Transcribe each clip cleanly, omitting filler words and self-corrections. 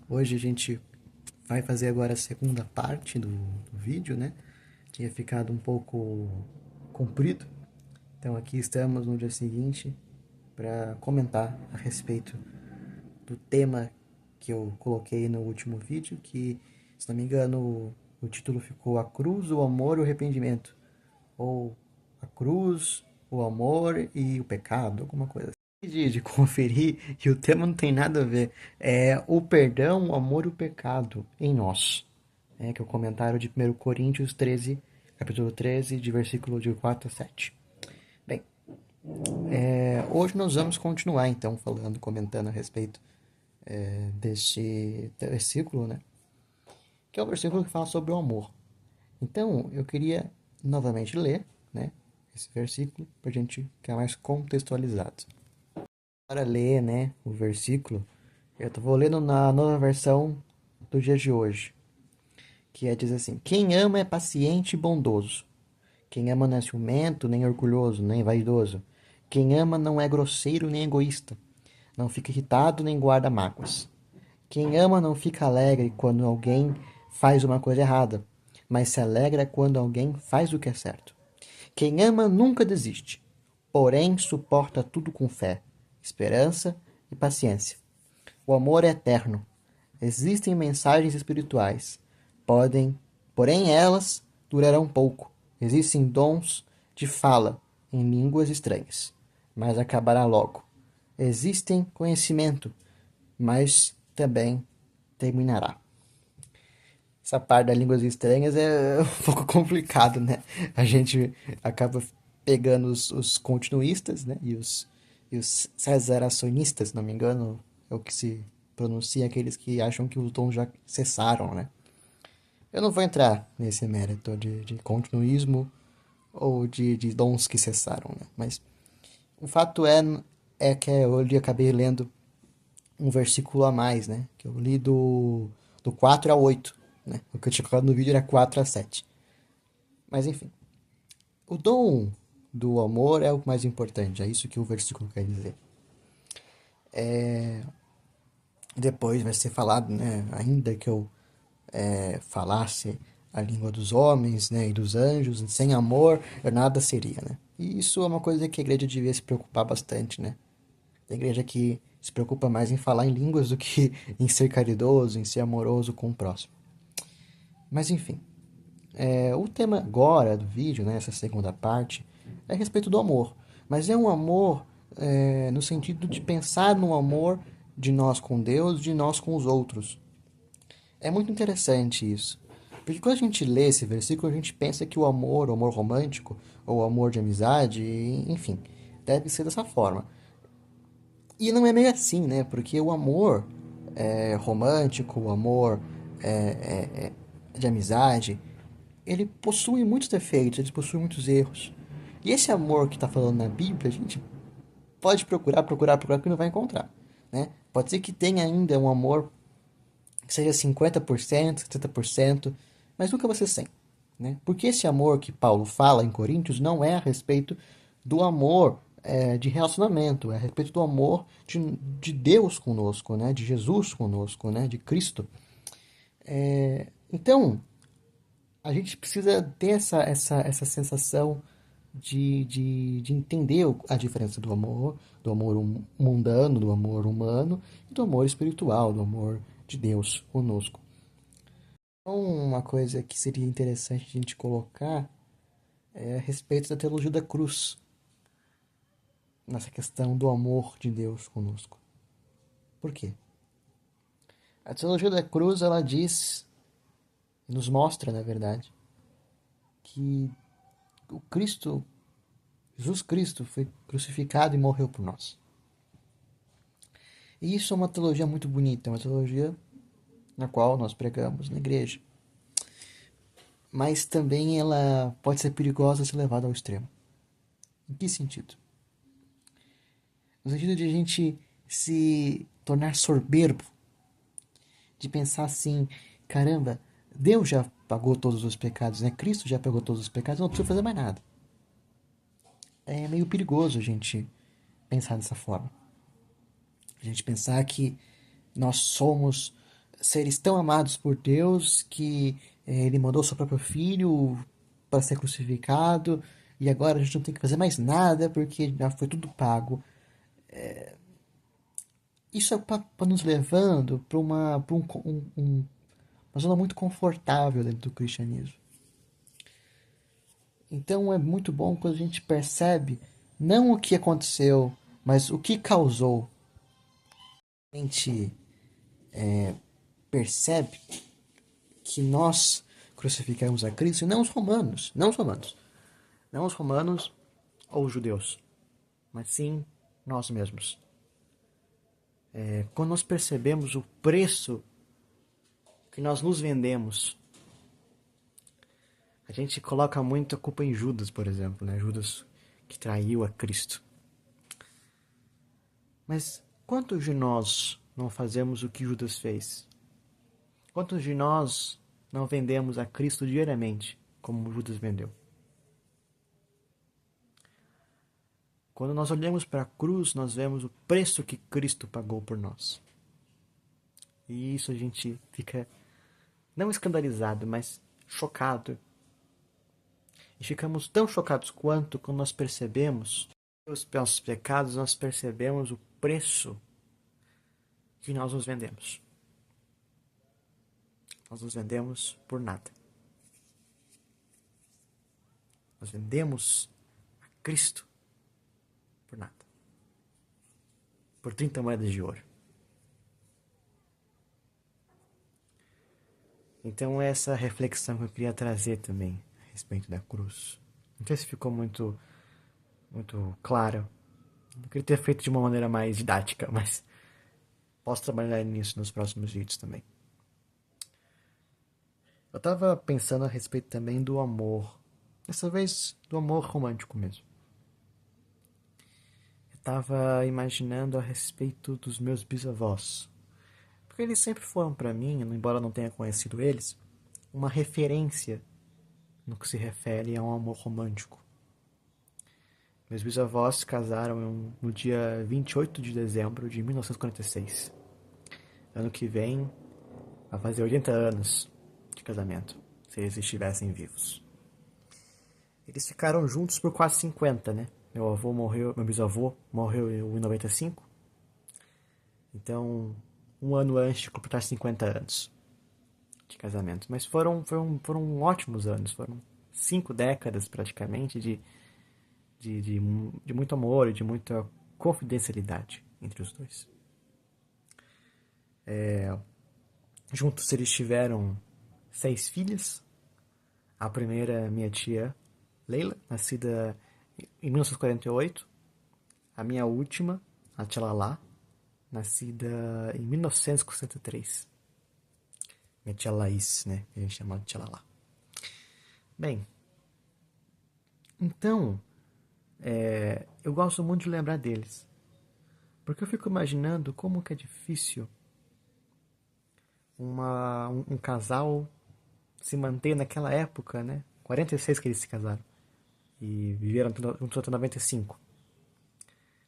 Hoje a gente vai fazer agora a segunda parte do vídeo, né? Tinha ficado um pouco comprido, então aqui estamos no dia seguinte para comentar a respeito do tema que eu coloquei no último vídeo, que, se não me engano, o título ficou A Cruz, o Amor e o Arrependimento, ou A Cruz, o Amor e o Pecado, alguma coisa assim. De conferir, e o tema não tem nada a ver. É o perdão, o amor e o pecado em nós. Que é o comentário de 1 Coríntios 13, capítulo 13, de versículo de 4 a 7. Bem, hoje nós vamos continuar então falando, comentando a respeito deste versículo, né? Que é o versículo que fala sobre o amor. Então, eu queria novamente ler, né? Esse versículo, para a gente ficar mais contextualizado. Para ler, né, o versículo, eu vou lendo na nova versão do dia de hoje, que diz assim: Quem ama é paciente e bondoso. Quem ama não é ciumento, nem orgulhoso, nem vaidoso. Quem ama não é grosseiro nem egoísta. Não fica irritado nem guarda mágoas. Quem ama não fica alegre quando alguém faz uma coisa errada, mas se alegra quando alguém faz o que é certo. Quem ama nunca desiste, porém suporta tudo com fé, esperança e paciência. O amor é eterno. Existem mensagens espirituais. Podem, porém elas durarão pouco. Existem dons de fala em línguas estranhas, mas acabará logo. Existem conhecimento, mas também terminará. Essa parte das línguas estranhas é um pouco complicado, né? A gente acaba pegando os continuistas, né? E os cesaracionistas, se não me engano, é o que se pronuncia, aqueles que acham que os dons já cessaram, né? Eu não vou entrar nesse mérito de continuismo ou de dons que cessaram, né? Mas o fato é que eu acabei lendo um versículo a mais, né? Que eu li do 4 a 8, né? O que eu tinha colocado no vídeo era 4 a 7. Mas enfim, o dom do amor é o mais importante, é isso que o versículo quer dizer. Depois vai ser falado, né? Ainda que eu falasse a língua dos homens, né, e dos anjos, sem amor, eu nada seria, né? E isso é uma coisa que a igreja devia se preocupar bastante, né? A igreja que se preocupa mais em falar em línguas do que em ser caridoso, em ser amoroso com o próximo. Mas enfim, o tema agora do vídeo, né, essa segunda parte, é a respeito do amor. Mas é um amor no sentido de pensar no amor de nós com Deus, de nós com os outros. É muito interessante isso. Porque quando a gente lê esse versículo, a gente pensa que o amor romântico, ou o amor de amizade, enfim, deve ser dessa forma. E não é meio assim, né? Porque o amor romântico, o amor de amizade, ele possui muitos defeitos, ele possui muitos erros. E esse amor que está falando na Bíblia, a gente pode procurar, que não vai encontrar, né? Pode ser que tenha ainda um amor que seja 50%, 70%, mas nunca vai ser 100%, né? Porque esse amor que Paulo fala em Coríntios não é a respeito do amor de relacionamento, é a respeito do amor de Deus conosco, né? De Jesus conosco, né? De Cristo. Então, a gente precisa ter essa sensação de entender a diferença do amor mundano, do amor humano e do amor espiritual, do amor de Deus conosco. Então, uma coisa que seria interessante a gente colocar é a respeito da teologia da cruz, nessa questão do amor de Deus conosco. Por quê? A teologia da cruz, ela diz, nos mostra, na verdade, que o Cristo, Jesus Cristo, foi crucificado e morreu por nós. E isso é uma teologia muito bonita, é uma teologia na qual nós pregamos na igreja. Mas também ela pode ser perigosa se levada ao extremo. Em que sentido? No sentido de a gente se tornar soberbo, de pensar assim, caramba, Deus já pagou todos os pecados, né? Cristo já pagou todos os pecados, eu não preciso fazer mais nada. É meio perigoso a gente pensar dessa forma. A gente pensar que nós somos seres tão amados por Deus que Ele mandou seu próprio filho para ser crucificado e agora a gente não tem que fazer mais nada porque já foi tudo pago. Isso é nos levando para uma zona muito confortável dentro do cristianismo. Então é muito bom quando a gente percebe não o que aconteceu, mas o que causou. A gente percebe que nós crucificamos a Cristo e não os romanos, não os romanos ou os judeus, mas sim nós mesmos. Quando nós percebemos o preço que nós nos vendemos, a gente coloca muito a culpa em Judas, por exemplo, né? Judas que traiu a Cristo. Mas quantos de nós não fazemos o que Judas fez? Quantos de nós não vendemos a Cristo diariamente, como Judas vendeu? Quando nós olhamos para a cruz, nós vemos o preço que Cristo pagou por nós. E isso a gente fica, não escandalizado, mas chocado. E ficamos tão chocados quanto quando nós percebemos os nossos pecados, nós percebemos o preço que nós nos vendemos. Nós nos vendemos por nada. Nós vendemos a Cristo por nada. Por 30 moedas de ouro. Então essa reflexão que eu queria trazer também a respeito da cruz. Não sei se ficou muito claro. Eu queria ter feito de uma maneira mais didática, mas posso trabalhar nisso nos próximos vídeos também. Eu estava pensando a respeito também do amor. Dessa vez do amor romântico mesmo. Eu estava imaginando a respeito dos meus bisavós. Porque eles sempre foram para mim, embora eu não tenha conhecido eles, uma referência no que se refere a um amor romântico. Meus bisavós se casaram no dia 28 de dezembro de 1946. Ano que vem vai fazer 80 anos de casamento, se eles estivessem vivos. Eles ficaram juntos por quase 50, né? Meu bisavô morreu em 95. Então, um ano antes de completar 50 anos de casamento. Mas foram ótimos anos, foram 5 décadas praticamente de muito amor e de muita confidencialidade entre os dois. Juntos eles tiveram 6 filhas. A primeira, minha tia Leila, nascida em 1948. A minha última, a tia Lala, nascida em 1963. Minha tia Laís, né? A gente chama de tia Lala. Bem, então, eu gosto muito de lembrar deles. Porque eu fico imaginando como que é difícil um casal se manter naquela época, né? 46 que eles se casaram. E viveram juntos até 95.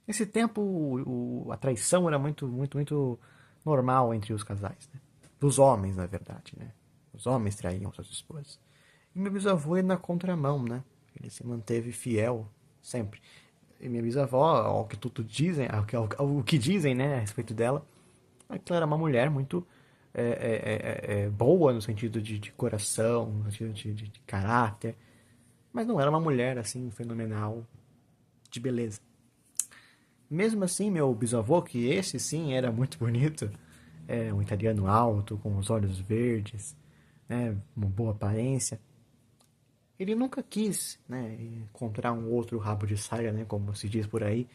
Nesse tempo, a traição era muito normal entre os casais, né? Dos homens, na verdade, né? Os homens traíam suas esposas. E meu bisavô ia na contramão, né? Ele se manteve fiel sempre. E minha bisavó, ao que tudo dizem, ao que dizem, né, a respeito dela, é que ela era uma mulher muito boa no sentido de coração, no sentido de caráter, mas não era uma mulher assim fenomenal de beleza. Mesmo assim, meu bisavô, que esse sim era muito bonito, um italiano alto, com os olhos verdes, né, uma boa aparência, ele nunca quis, né, encontrar um outro rabo de saia, né, como se diz por aí,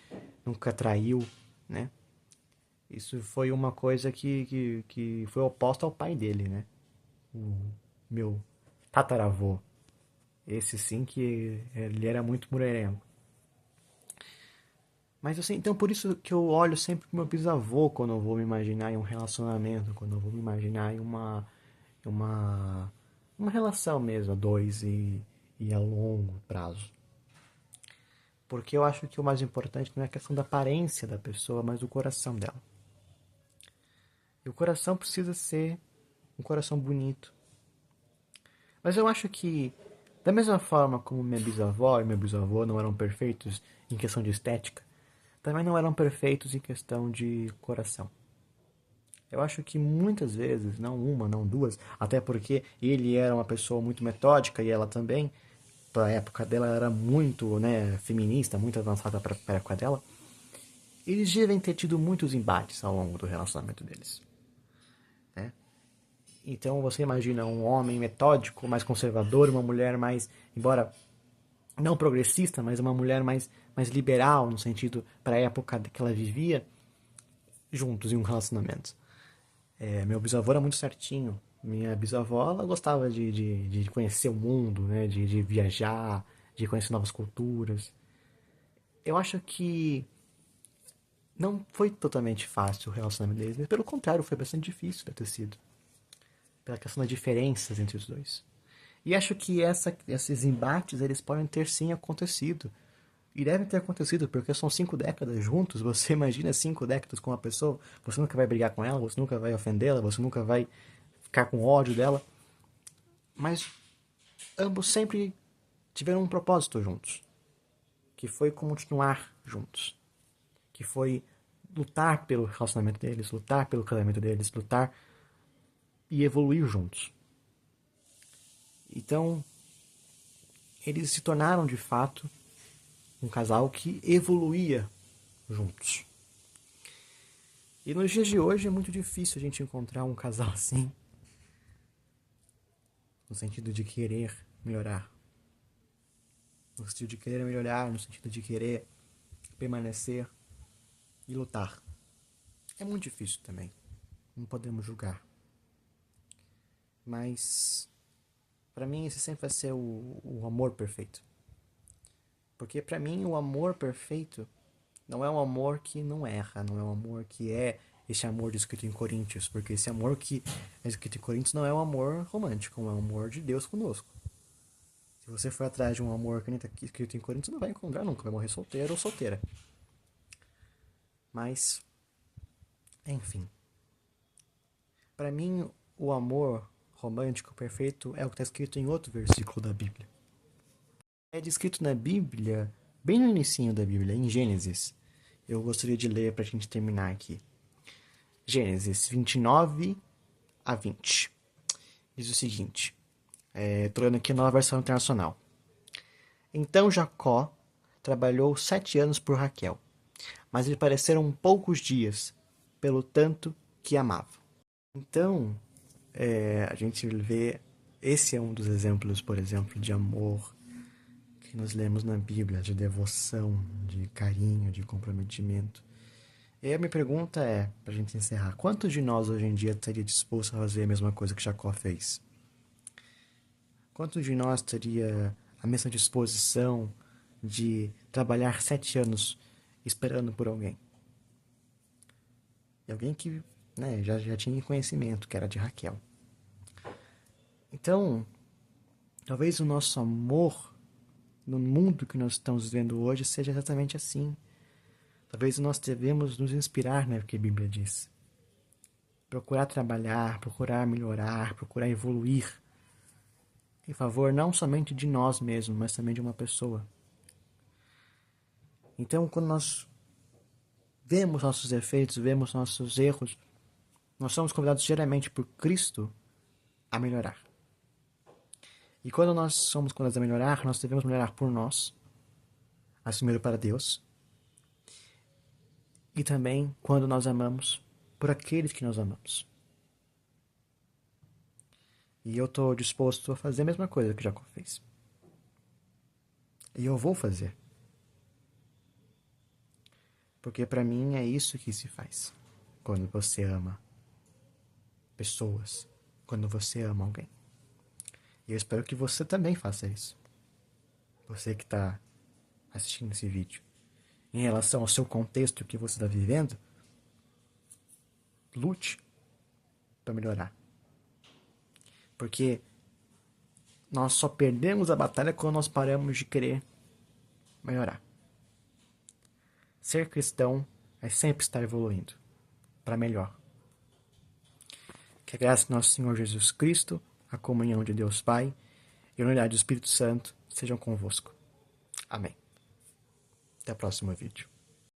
nunca traiu, né. Isso foi uma coisa que foi oposta ao pai dele, né, o meu tataravô. Esse sim que ele era muito mulherengo. Mas assim, então por isso que eu olho sempre pro meu bisavô quando eu vou me imaginar em um relacionamento, quando eu vou me imaginar em uma relação mesmo, a dois e a longo prazo. Porque eu acho que o mais importante não é a questão da aparência da pessoa, mas do coração dela. E o coração precisa ser um coração bonito. Mas eu acho que, da mesma forma como minha bisavó e meu bisavô não eram perfeitos em questão de estética, também não eram perfeitos em questão de coração. Eu acho que muitas vezes, não uma, não duas, até porque ele era uma pessoa muito metódica e ela também, para a época dela, era muito, né, feminista, muito avançada para a época dela. Eles devem ter tido muitos embates ao longo do relacionamento deles, né? Então você imagina um homem metódico, mais conservador, uma mulher mais, embora não progressista, mas uma mulher mais liberal no sentido para a época que ela vivia, juntos em um relacionamento. Meu bisavô era muito certinho. Minha bisavó ela gostava de conhecer o mundo, né? De viajar, de conhecer novas culturas. Eu acho que não foi totalmente fácil o relacionamento deles, mas pelo contrário, foi bastante difícil de ter sido. Pela questão das diferenças entre os dois. E acho que esses embates eles podem ter sim acontecido. E devem ter acontecido, porque são 5 décadas juntos. Você imagina 5 décadas com uma pessoa, você nunca vai brigar com ela, você nunca vai ofendê-la, você nunca vai ficar com ódio dela. Mas ambos sempre tiveram um propósito juntos, que foi continuar juntos, que foi lutar pelo relacionamento deles, lutar pelo casamento deles, lutar e evoluir juntos. Então, eles se tornaram de fato um casal que evoluía juntos. E nos dias de hoje é muito difícil a gente encontrar um casal assim, no sentido de querer melhorar. No sentido de querer melhorar, no sentido de querer permanecer e lutar. É muito difícil também. Não podemos julgar. Mas, para mim, esse sempre vai ser o amor perfeito. Porque, para mim, o amor perfeito não é um amor que não erra, não é um amor que é esse amor descrito em Coríntios. Porque esse amor que é descrito em Coríntios não é um amor romântico, é um amor de Deus conosco. Se você for atrás de um amor que nem está escrito em Coríntios, não vai encontrar nunca, vai morrer solteiro ou solteira. Mas, enfim. Para mim, o amor romântico perfeito é o que está escrito em outro versículo da Bíblia. É descrito na Bíblia, bem no início da Bíblia, em Gênesis. Eu gostaria de ler para a gente terminar aqui. Gênesis 29 a 20. Diz o seguinte. Estou lendo aqui a nova versão internacional. Então Jacó trabalhou 7 anos por Raquel, mas lhe pareceram poucos dias, pelo tanto que amava. Então, a gente vê, esse é um dos exemplos, por exemplo, de amor que nós lemos na Bíblia, de devoção, de carinho, de comprometimento. E a minha pergunta é, pra gente encerrar, quantos de nós hoje em dia estaria disposto a fazer a mesma coisa que Jacó fez? Quantos de nós teria a mesma disposição de trabalhar 7 anos esperando por alguém? E alguém que, né, já tinha conhecimento, que era de Raquel. Então, talvez o nosso amor no mundo que nós estamos vivendo hoje seja exatamente assim. Talvez nós devemos nos inspirar no que a Bíblia diz. Procurar trabalhar, procurar melhorar, procurar evoluir em favor não somente de nós mesmos, mas também de uma pessoa. Então, quando nós vemos nossos defeitos, vemos nossos erros, nós somos convidados diariamente por Cristo a melhorar. E quando nós somos convidados a melhorar, nós devemos melhorar por nós, primeiro para Deus, e também quando nós amamos por aqueles que nós amamos. E eu estou disposto a fazer a mesma coisa que Jacó fez. E eu vou fazer. Porque para mim é isso que se faz quando você ama pessoas, quando você ama alguém. E eu espero que você também faça isso. Você que está assistindo esse vídeo. Em relação ao seu contexto que você está vivendo, lute para melhorar. Porque nós só perdemos a batalha quando nós paramos de querer melhorar. Ser cristão é sempre estar evoluindo para melhor. Que a graça do nosso Senhor Jesus Cristo, a comunhão de Deus Pai e a unidade do Espírito Santo sejam convosco. Amém. Até o próximo vídeo.